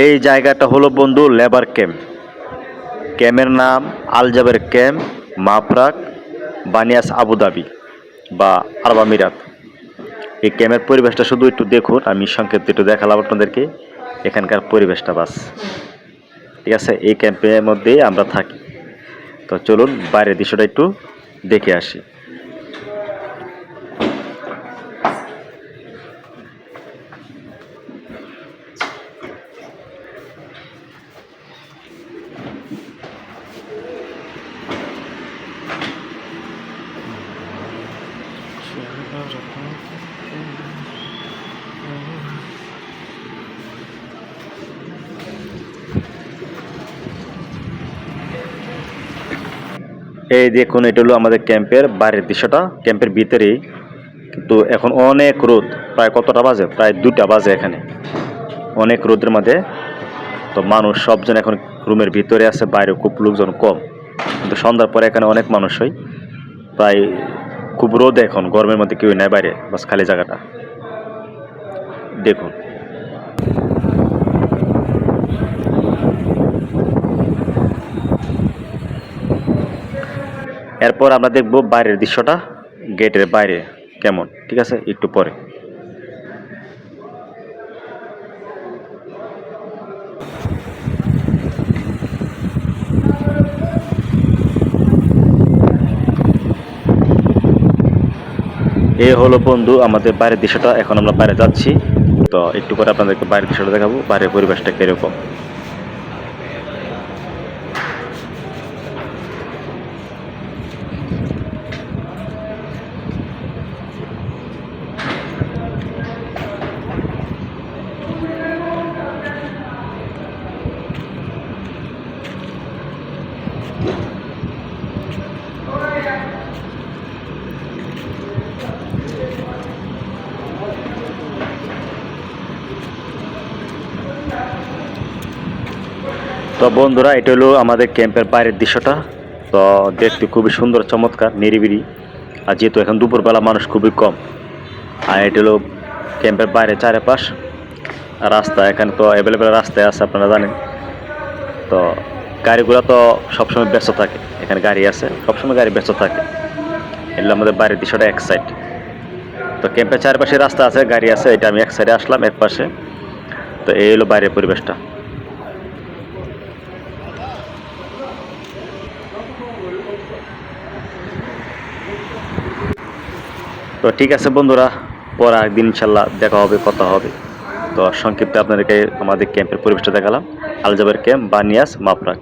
এই জায়গাটা হলো বন্ধু লেবার ক্যাম্প। ক্যাম্পের নাম আলজাবের ক্যাম্প, মাফরাক, বানিয়াস, আবুধাবি বা আরব আমিরাত। এই ক্যাম্পের পরিবেশটা শুধু একটু দেখুন, আমি সংক্ষেপে একটু দেখালাম আপনাদেরকে এখানকার পরিবেশটা বাস। ঠিক আছে, এই ক্যাম্পের মধ্যেই আমরা থাকি। তো চলুন বাইরের দৃশ্যটা একটু দেখে আসি। এই দেখুন, এটা হলো আমাদের ক্যাম্পের বাইরের দৃশ্যটা, ক্যাম্পের ভিতরেই। কিন্তু এখন অনেক রোদ, প্রায় কতটা বাজে, প্রায় 2টা বাজে। এখানে অনেক রোদের মধ্যে তো মানুষ সবজন এখন রুমের ভিতরে আছে, বাইরে খুব লোকজন কম। কিন্তু সন্ধ্যার পরে এখানে অনেক মানুষ হয়, প্রায় খুব রোদ। এখন গরমের মধ্যে কেউ নাই বাইরে, বাস খালি জায়গাটা দেখুন। এরপর আমরা দেখব বাইরের দৃশ্যটা, গেটের বাইরে কেমন। ঠিক আছে, একটু পরে। এই হলো বন্ধু আমাদের বাইরের দৃশ্যটা। এখন আমরা বাইরে যাচ্ছি, তো একটু পরে আপনাদেরকে বাইরের দৃশ্যটা দেখাবো, বাইরের পরিবেশটা কিরকম। তো বন্ধুরা, এটা হলো আমাদের ক্যাম্পের বাইরের দৃশ্যটা। তো দেখতে খুবই সুন্দর, চমৎকার, নিরিবিলি। আর যেহেতু এখন দুপুরবেলা মানুষ খুবই কম। আর এটা হলো ক্যাম্পের বাইরে চারপাশ রাস্তা। এখানে তো অ্যাভেলেবেল রাস্তায় আছে, আপনারা জানেন। তো গাড়িগুলো তো সবসময় ব্যস্ত থাকে, এখানে গাড়ি আছে, সবসময় গাড়ি ব্যস্ত থাকে। এগুলো আমাদের বাইরের দৃশ্যটা এক সাইড। তো ক্যাম্পের চারপাশে রাস্তা আছে, গাড়ি আছে, এটা আমি এক সাইডে আসলাম, এক পাশে। তো এই হলো বাইরের পরিবেশটা। তো ঠিক আছে বন্ধুরা, পরে একদিন ইনশাল্লাহ দেখা হবে, কথা হবে। তো সংক্ষিপ্তে আপনাদেরকে আমাদের ক্যাম্পের পরিবেশটা দেখালাম, আলজাবের ক্যাম্প, বানিয়াস, মাফরাক।